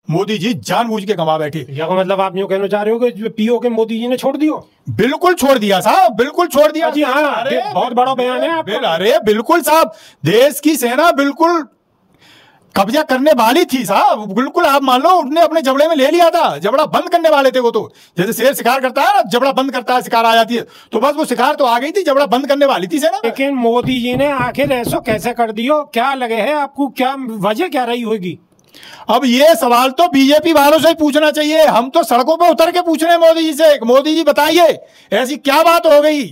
मोदी जी जानबूझ के कमा बैठे। या मतलब आप यूँ कहना चाह रहे हो कि पीओ के मोदी जी ने छोड़ दियो? बिल्कुल छोड़ दिया साहब, बिल्कुल छोड़ दिया जी हाँ, अरे बहुत बड़ा बयान है आपका। अरे बिल्कुल साहब, देश की सेना बिल्कुल कब्जा करने वाली थी साहब, बिल्कुल। आप मान लो उसने अपने जबड़े में ले लिया था, जबड़ा बंद करने वाले थे वो तो। जैसे शेर शिकार करता है ना, जबड़ा बंद करता है, शिकार आ जाती है, तो बस वो शिकार तो आ गई थी, जबड़ा बंद करने वाली थी सेना। लेकिन मोदी जी ने आखिर ऐसा कैसे कर दियो? क्या लगे है आपको, क्या वजह क्या रही होगी? अब ये सवाल तो बीजेपी वालों से ही पूछना चाहिए, हम तो सड़कों पर उतर के पूछ रहे हैं मोदी जी से। मोदी जी बताइए ऐसी क्या बात हो गई,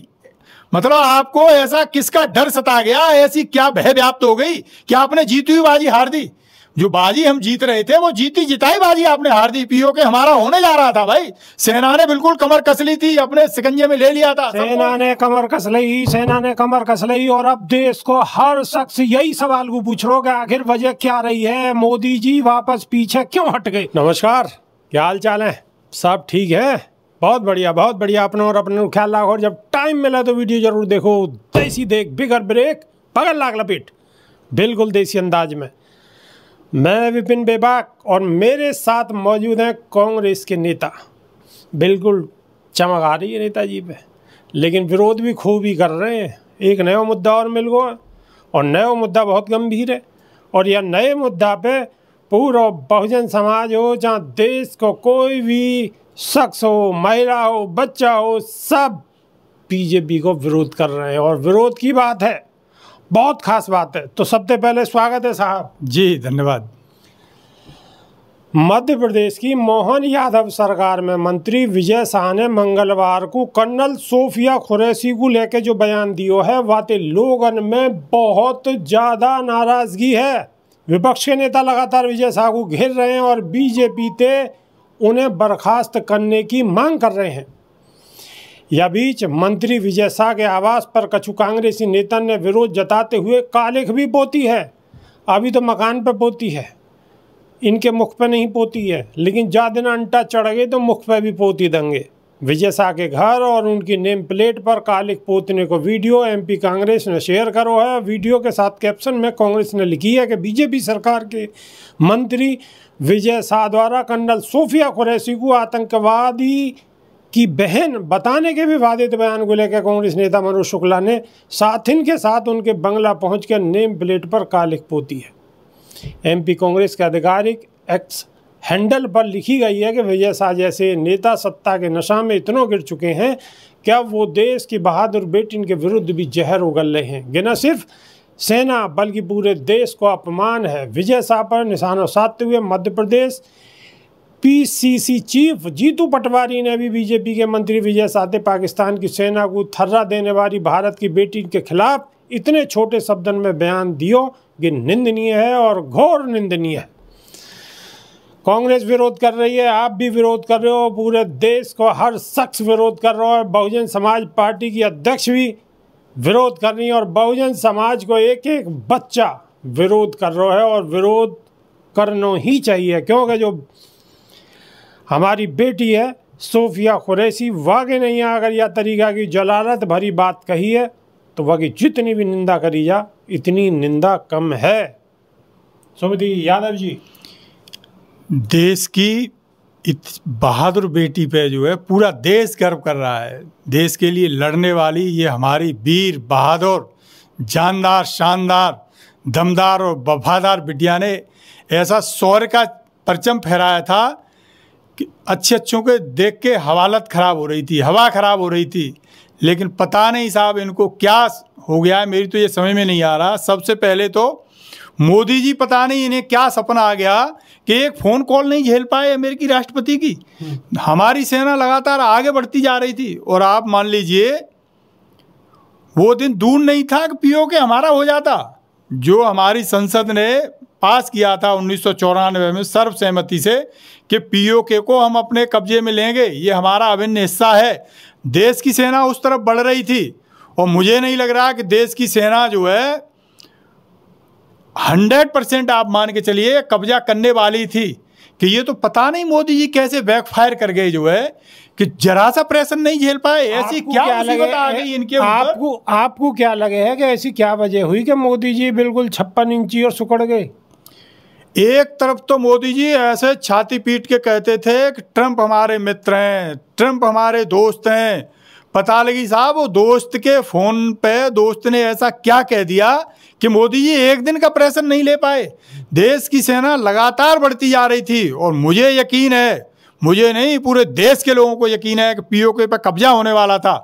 मतलब आपको ऐसा किसका डर सता गया, ऐसी क्या भय व्याप्त हो गई कि आपने जीती हुई बाजी हार दी? जो बाजी हम जीत रहे थे वो जीती जिताई बाजी आपने हार दी। पीओ के हमारा होने जा रहा था भाई, सेना ने बिल्कुल कमर कस ली थी, अपने शिकंजे में ले लिया था। सेना ने कमर कस ली, सेना ने कमर कस ली। और अब देश को हर शख्स यही सवाल को पूछ रहा है, आखिर वजह क्या रही है? मोदी जी वापस पीछे क्यों हट गए? नमस्कार, क्या हाल चाल है? सब ठीक है? बहुत बढ़िया, बहुत बढ़िया। अपने और अपने ख्याल रखो, और जब टाइम मिला तो वीडियो जरूर देखो। देसी देख, बिगर ब्रेक, पकड़ लाग लपेट, बिल्कुल देसी अंदाज में। मैं विपिन बेबाक और मेरे साथ मौजूद हैं कांग्रेस के नेता। बिल्कुल चमक आ रही है नेताजी पे, लेकिन विरोध भी खूब ही कर रहे हैं। एक नया मुद्दा और मिल गया, और नया मुद्दा बहुत गंभीर है। और यह नए मुद्दा पे पूरा बहुजन समाज हो, जहाँ देश को कोई भी शख्स हो, महिला हो, बच्चा हो, सब बीजेपी को विरोध कर रहे हैं। और विरोध की बात है, बहुत खास बात है। तो सबसे पहले स्वागत है साहब। जी धन्यवाद। मध्य प्रदेश की मोहन यादव सरकार में मंत्री विजय शाह ने मंगलवार को कर्नल सोफिया कुरैशी को लेकर जो बयान दियो है, वाते लोगन में बहुत ज़्यादा नाराजगी है। विपक्ष के नेता लगातार विजय शाह को घेर रहे हैं और बीजेपी ते उन्हें बर्खास्त करने की मांग कर रहे हैं। यह बीच मंत्री विजय शाह के आवास पर कछु कांग्रेसी नेता ने विरोध जताते हुए कालिख भी पोती है। अभी तो मकान पर पोती है, इनके मुख पे नहीं पोती है, लेकिन जा दिन अंटा चढ़ गए तो मुख पे भी पोती देंगे। विजय शाह के घर और उनकी नेम प्लेट पर कालिख पोतने को वीडियो एमपी कांग्रेस ने शेयर करो है। वीडियो के साथ कैप्शन में कांग्रेस ने लिखी है कि बीजेपी सरकार के मंत्री विजय शाह द्वारा कर्नल सोफिया कुरैशी को आतंकवादी की बहन बताने के विवादित बयान को लेकर कांग्रेस नेता मनोज शुक्ला ने साथिन के साथ उनके बंगला पहुंचकर नेम प्लेट पर कालिख पोती है। एमपी कांग्रेस के आधिकारिक एक्स हैंडल पर लिखी गई है कि विजय शाह जैसे नेता सत्ता के नशा में इतनों गिर चुके हैं कि अब वो देश की बहादुर बेटी के विरुद्ध भी जहर उगल रहे हैं। कि न सिर्फ सेना बल्कि पूरे देश को अपमान है। विजय शाह पर निशाना साधते हुए मध्य प्रदेश पीसीसी चीफ जीतू पटवारी ने भी बीजेपी के मंत्री विजय शाह से पाकिस्तान की सेना को थर्रा देने वाली भारत की बेटी के खिलाफ इतने छोटे शब्दों में बयान दियो कि निंदनीय है और घोर निंदनीय है। कांग्रेस विरोध कर रही है, आप भी विरोध कर रहे हो, पूरे देश को हर शख्स विरोध कर रहा है। बहुजन समाज पार्टी की अध्यक्ष भी विरोध कर रही है और बहुजन समाज को एक एक बच्चा विरोध कर रहा है और विरोध करना ही चाहिए, क्योंकि जो हमारी बेटी है सोफिया कुरैशी वाकई नहीं है। अगर यह तरीका की जलालत भरी बात कही है तो वह जितनी भी निंदा करी जा इतनी निंदा कम है। सुमिति यादव जी, देश की बहादुर बेटी पे जो है पूरा देश गर्व कर रहा है। देश के लिए लड़ने वाली ये हमारी वीर बहादुर जानदार शानदार दमदार और वफादार बिटिया ने ऐसा शौर्य का परचम फहराया था कि अच्छों के देख के हवालत ख़राब हो रही थी, हवा ख़राब हो रही थी। लेकिन पता नहीं साहब इनको क्या हो गया है, मेरी तो ये समझ में नहीं आ रहा। सबसे पहले तो मोदी जी पता नहीं इन्हें क्या सपना आ गया कि एक फ़ोन कॉल नहीं झेल पाए अमेरिकी राष्ट्रपति की। हमारी सेना लगातार आगे बढ़ती जा रही थी और आप मान लीजिए वो दिन दूर नहीं था कि पीओ के हमारा हो जाता। जो हमारी संसद ने पास किया था 1994 में सर्वसहमति से कि पीओके को हम अपने कब्जे में लेंगे, ये हमारा अभिन्न हिस्सा है। देश की सेना उस तरफ बढ़ रही थी और मुझे नहीं लग रहा कि देश की सेना जो है 100% आप मान के चलिए कब्जा करने वाली थी। कि ये तो पता नहीं मोदी जी कैसे बैकफायर कर गए जो है कि जरा सा प्रेशर नहीं झेल पाए। ऐसी क्या मुसीबत आ गई इनके ऊपर? आपको क्या लगे है कि ऐसी क्या वजह हुई कि मोदी जी बिल्कुल 56 इंची और सुकड़ गए? एक तरफ तो मोदी जी ऐसे छाती पीट के कहते थे कि ट्रंप हमारे मित्र हैं, ट्रंप हमारे दोस्त हैं। पता लगी साहब वो दोस्त के फोन पे दोस्त ने ऐसा क्या कह दिया कि मोदी जी एक दिन का प्रेशर नहीं ले पाए। देश की सेना लगातार बढ़ती जा रही थी और मुझे यकीन है, मुझे नहीं पूरे देश के लोगों को यकीन है कि पीओके पर कब्जा होने वाला था,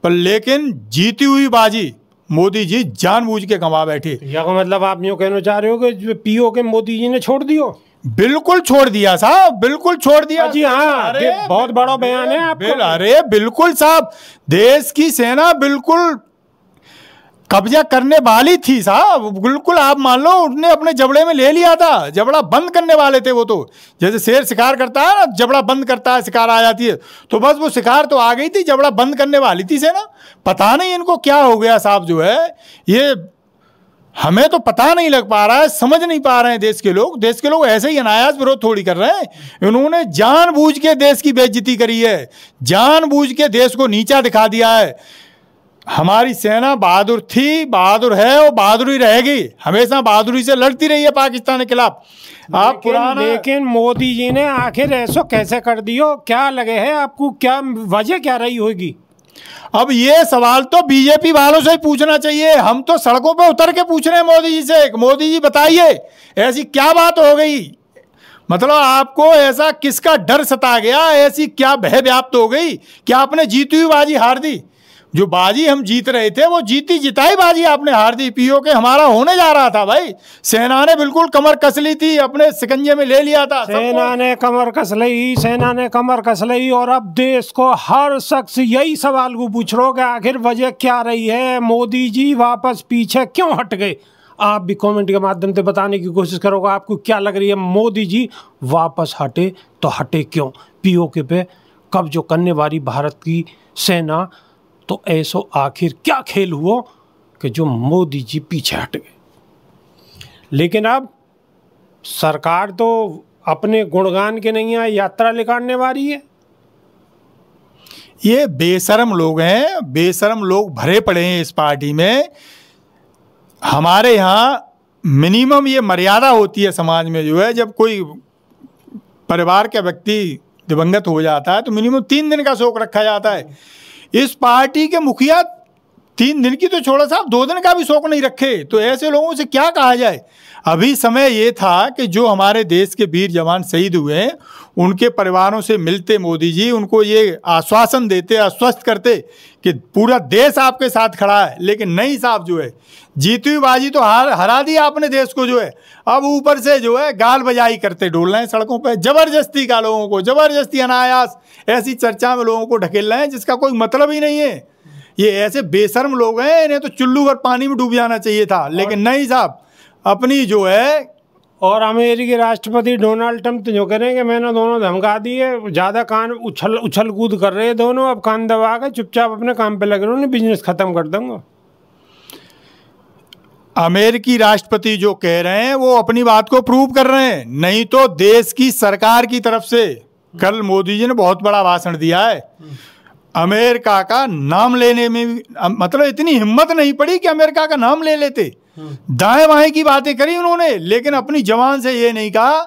पर लेकिन जीती हुई बाजी मोदी जी जानबूझ के गंवा बैठे। या को मतलब आप यूँ कहना चाह रहे हो कि पीओके मोदी जी ने छोड़ दियो? बिल्कुल छोड़ दिया साहब, बिल्कुल छोड़ दिया जी हाँ। अरे बहुत बड़ा बयान है आपका। अरे बिल्कुल साहब, देश की सेना बिल्कुल कब्जा करने वाली थी साहब, बिल्कुल। आप मान लो उसने अपने जबड़े में ले लिया था, जबड़ा बंद करने वाले थे वो तो। जैसे शेर शिकार करता है ना, जबड़ा बंद करता है, शिकार आ जाती है, तो बस वो शिकार तो आ गई थी, जबड़ा बंद करने वाली थी सेना। पता नहीं इनको क्या हो गया साहब, जो है ये हमें तो पता नहीं लग पा रहा है, समझ नहीं पा रहे हैं देश के लोग। देश के लोग ऐसे ही अनायास विरोध थोड़ी कर रहे हैं। इन्होंने जानबूझ के देश की बेइज्जती करी है, जानबूझ के देश को नीचा दिखा दिया है। हमारी सेना बहादुर थी, बहादुर है और बहादुरी रहेगी, हमेशा बहादुरी से लड़ती रही है पाकिस्तान के खिलाफ। आप पुराना लेकिन मोदी जी ने आखिर ऐसा कैसे कर दियो? क्या लगे है आपको, क्या वजह क्या रही होगी? अब ये सवाल तो बीजेपी वालों से ही पूछना चाहिए। हम तो सड़कों पे उतर के पूछ रहे हैं मोदी जी से, मोदी जी बताइए ऐसी क्या बात हो गई, मतलब आपको ऐसा किसका डर सता गया, ऐसी क्या भय व्याप्त हो गई कि आपने जीती हुई बाजी हार दी। जो बाजी हम जीत रहे थे वो जीती जिताई बाजी आपने हार दी। पीओके हमारा होने जा रहा था भाई, सेना ने बिल्कुल कमर कस ली थी, अपने शिकंजे में ले लिया था। सेना ने कमर कस ली, सेना ने कमर कस ली। और अब देश को हर शख्स यही सवाल को पूछ रहा कि आखिर वजह क्या रही है, मोदी जी वापस पीछे क्यों हट गए? आप भी कमेंट के माध्यम से बताने की कोशिश करोगे आपको क्या लग रही है, मोदी जी वापस हटे तो हटे क्यों? पीओके पे कब्जा करने वाली भारत की सेना, तो ऐसो आखिर क्या खेल हुआ कि जो मोदी जी पीछे हट गए? लेकिन अब सरकार तो अपने गुणगान के नहीं है, यात्रा निकालने वाली है। ये बेशरम लोग हैं, बेशरम लोग भरे पड़े हैं इस पार्टी में। हमारे यहाँ मिनिमम ये मर्यादा होती है समाज में, जो है जब कोई परिवार का व्यक्ति दिवंगत हो जाता है तो मिनिमम 3 दिन का शोक रखा जाता है। इस पार्टी के मुखिया 3 दिन की तो छोड़ो साहब, 2 दिन का भी शोक नहीं रखे, तो ऐसे लोगों से क्या कहा जाए। अभी समय ये था कि जो हमारे देश के वीर जवान शहीद हुए हैं उनके परिवारों से मिलते मोदी जी, उनको ये आश्वासन देते, आश्वस्त करते कि पूरा देश आपके साथ खड़ा है। लेकिन नहीं साहब, जो है जीती हुई बाजी तो हरा दिया आपने देश को, जो है अब ऊपर से जो है गाल बजाई करते डोल रहे हैं सड़कों पर, जबरदस्ती का लोगों को, जबरदस्ती अनायास ऐसी चर्चा में लोगों को ढकेल रहे हैं जिसका कोई मतलब ही नहीं है। ये ऐसे बेशर्म लोग हैं, इन्हें तो चुल्लू भर पानी में डूब जाना चाहिए था, लेकिन नहीं साहब, अपनी जो है। और अमेरिकी राष्ट्रपति डोनाल्ड ट्रंप तो जो कह रहे हैं कि मैंने दोनों धमका दिए, ज़्यादा कान उछल कूद कर रहे हैं दोनों, अब कान दबा के चुपचाप अपने काम पे लगे रहो, बिजनेस खत्म कर दूंगा। अमेरिकी राष्ट्रपति जो कह रहे हैं वो अपनी बात को प्रूव कर रहे हैं, नहीं तो देश की सरकार की तरफ से कल मोदी जी ने बहुत बड़ा भाषण दिया है। अमेरिका का नाम लेने में भी, मतलब इतनी हिम्मत नहीं पड़ी कि अमेरिका का नाम ले लेते। दाएं बाएं की बातें करी उन्होंने, लेकिन अपनी जबान से ये नहीं कहा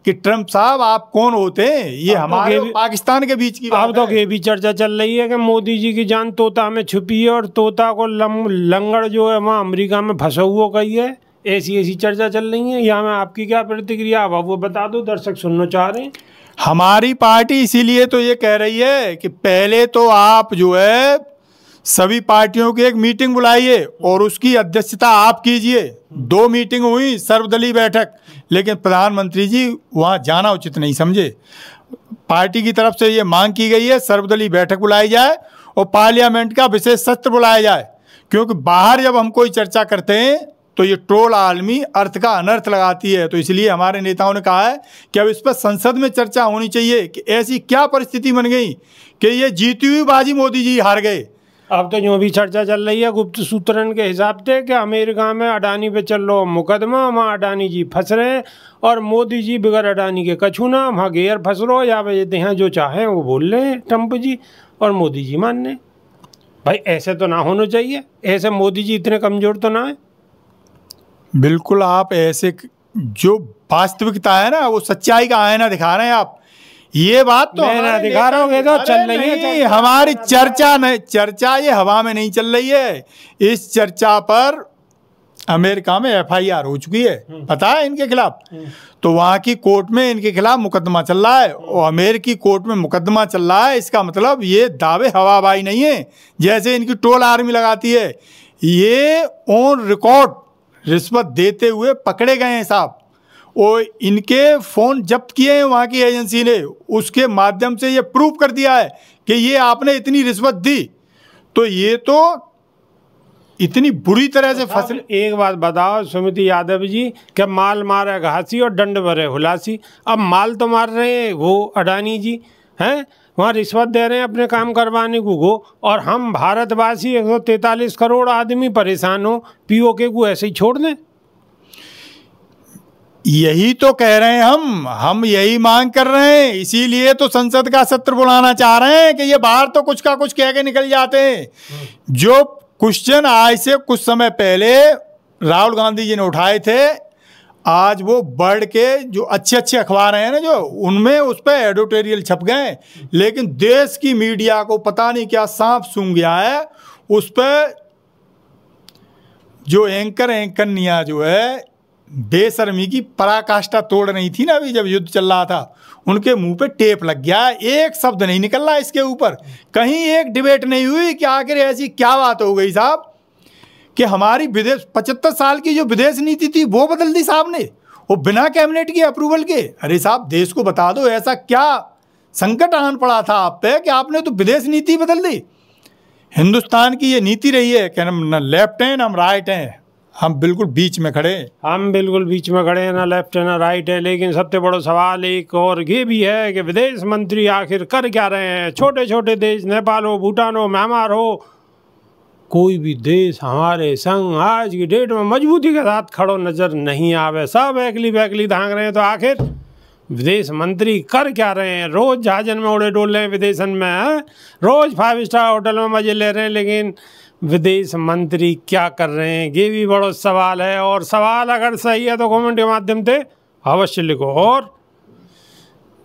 कि ट्रंप साहब आप कौन होते हैं। ये हमारे पाकिस्तान के बीच की बात है। अब तो ये भी चर्चा चल रही है कि मोदी जी की जान तोता में छुपी है और तोता को लंगड़ जो है वहाँ अमेरिका में फंसा हुआ कही है। ऐसी चर्चा चल रही है। यहाँ में आपकी क्या प्रतिक्रिया, अब वो बता दो, दर्शक सुनना चाह रहे हैं। हमारी पार्टी इसीलिए तो ये कह रही है कि पहले तो आप जो है सभी पार्टियों की एक मीटिंग बुलाइए और उसकी अध्यक्षता आप कीजिए। 2 मीटिंग हुई, सर्वदलीय बैठक, लेकिन प्रधानमंत्री जी वहाँ जाना उचित नहीं समझे। पार्टी की तरफ से ये मांग की गई है सर्वदलीय बैठक बुलाई जाए और पार्लियामेंट का विशेष सत्र बुलाया जाए, क्योंकि बाहर जब हम कोई चर्चा करते हैं तो ये ट्रोल आलमी अर्थ का अनर्थ लगाती है। तो इसलिए हमारे नेताओं ने कहा है कि अब इस पर संसद में चर्चा होनी चाहिए कि ऐसी क्या परिस्थिति बन गई कि ये जीती हुई बाजी मोदी जी हार गए। अब तो जो भी चर्चा चल रही है गुप्त सूत्रन के हिसाब से कि अमेरिका में अडानी पे चल रहा मुकदमा, वहाँ अडानी जी फंस रहे हैं और मोदी जी बगैर अडानी के कछु ना, वहाँ गेयर फंस रहो या यहाँ जो चाहें वो बोल रहे हैं ट्रंप जी और मोदी जी मान रहे। भाई ऐसे तो ना होना चाहिए, ऐसे मोदी जी इतने कमज़ोर तो ना है। बिल्कुल आप ऐसे जो वास्तविकता है ना, वो सच्चाई का आईना दिखा रहे हैं आप। ये बात तो दिखा रहे तो चल रही है हमारी चर्चा नहीं, चर्चा ये हवा में नहीं चल रही है। इस चर्चा पर अमेरिका में FIR हो चुकी है, पता है इनके खिलाफ। तो वहाँ की कोर्ट में इनके खिलाफ मुकदमा चल रहा है, और अमेरिकी कोर्ट में मुकदमा चल रहा है। इसका मतलब ये दावे हवाबाई नहीं है जैसे इनकी टोल आर्मी लगाती है। ये ऑन रिकॉर्ड रिश्वत देते हुए पकड़े गए हैं साहब, और इनके फ़ोन जब्त किए हैं वहाँ की एजेंसी ने। उसके माध्यम से ये प्रूव कर दिया है कि ये आपने इतनी रिश्वत दी। तो ये तो इतनी बुरी तरह से फसल। एक बात बताओ सुमिति यादव जी, क्या माल मारे घासी और दंड भरे हुलासी। अब माल तो मार रहे हैं वो अडानी जी हैं, वहाँ रिश्वत दे रहे हैं अपने काम करवाने को, और हम भारतवासी 143 करोड़ आदमी परेशान हो, POK को ऐसे ही छोड़ दें। यही तो कह रहे हैं हम यही मांग कर रहे हैं। इसीलिए तो संसद का सत्र बुलाना चाह रहे हैं कि ये बाहर तो कुछ का कुछ कह के निकल जाते हैं। जो क्वेश्चन आज से कुछ समय पहले राहुल गांधी जी ने उठाए थे, आज वो बढ़ के जो अच्छे अखबार हैं ना, जो उनमें उस पर एडिटोरियल छप गए। लेकिन देश की मीडिया को पता नहीं क्या सांप सूंघ गया है। उस पर जो एंकरनियाँ जो है बेशर्मी की पराकाष्ठा तोड़ रही थी ना, अभी जब युद्ध चल रहा था, उनके मुंह पे टेप लग गया। एक शब्द नहीं निकल रहा इसके ऊपर। कहीं एक डिबेट नहीं हुई कि आखिर ऐसी क्या बात हो गई साहब कि हमारी विदेश 75 साल की जो विदेश नीति थी वो बदल दी साहब ने, वो बिना कैबिनेट की अप्रूवल के। अरे साहब देश को बता दो ऐसा क्या संकट आन पड़ा था आप पे कि आपने तो विदेश नीति बदल दी। हिंदुस्तान की ये नीति रही है कि हम न लेफ्ट हैं न हम राइट हैं, हम बिल्कुल बीच में खड़े हैं। हम बिल्कुल बीच में खड़े हैं, ना लेफ्ट है ना राइट है। लेकिन सबसे बड़ा सवाल एक और ये भी है कि विदेश मंत्री आखिर कर क्या रहे हैं। छोटे छोटे देश, नेपाल हो, भूटान हो, म्यांमार हो, कोई भी देश हमारे संग आज की डेट में मजबूती के साथ खड़ो नजर नहीं आवे। सब एकली बैकली धांग रहे हैं। तो आखिर विदेश मंत्री कर क्या रहे हैं। रोज जहाजन में उड़े डोल रहे हैं विदेशन में, रोज 5 स्टार होटल में मजे ले रहे हैं, लेकिन विदेश मंत्री क्या कर रहे हैं, ये भी बड़ा सवाल है। और सवाल अगर सही है तो कमेंट के माध्यम से अवश्य लिखो। और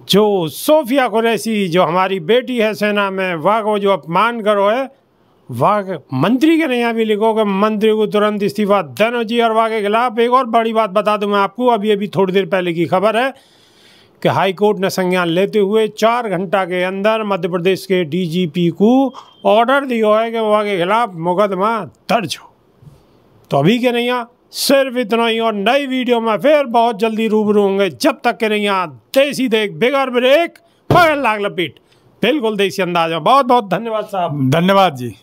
जो सोफिया कुरैशी जो हमारी बेटी है सेना में, वह को जो अपमान करो है, वह मंत्री के नहीं भी लिखो कि मंत्री को तुरंत इस्तीफा देना चाहिए। और वह के खिलाफ एक और बड़ी बात बता दूं मैं आपको, अभी थोड़ी देर पहले की खबर है कि हाई कोर्ट ने संज्ञान लेते हुए 4 घंटा के अंदर मध्य प्रदेश के DGP को ऑर्डर दिया है कि वहाँ के खिलाफ मुकदमा दर्ज हो। तो अभी के नहीं सिर्फ इतना ही, और नई वीडियो में फिर बहुत जल्दी रूबरू होंगे। जब तक के नहीं देसी देख बिगर ब्रेक मगर लाग लपीट, बिल्कुल देसी अंदाज में। बहुत बहुत धन्यवाद साहब। धन्यवाद जी।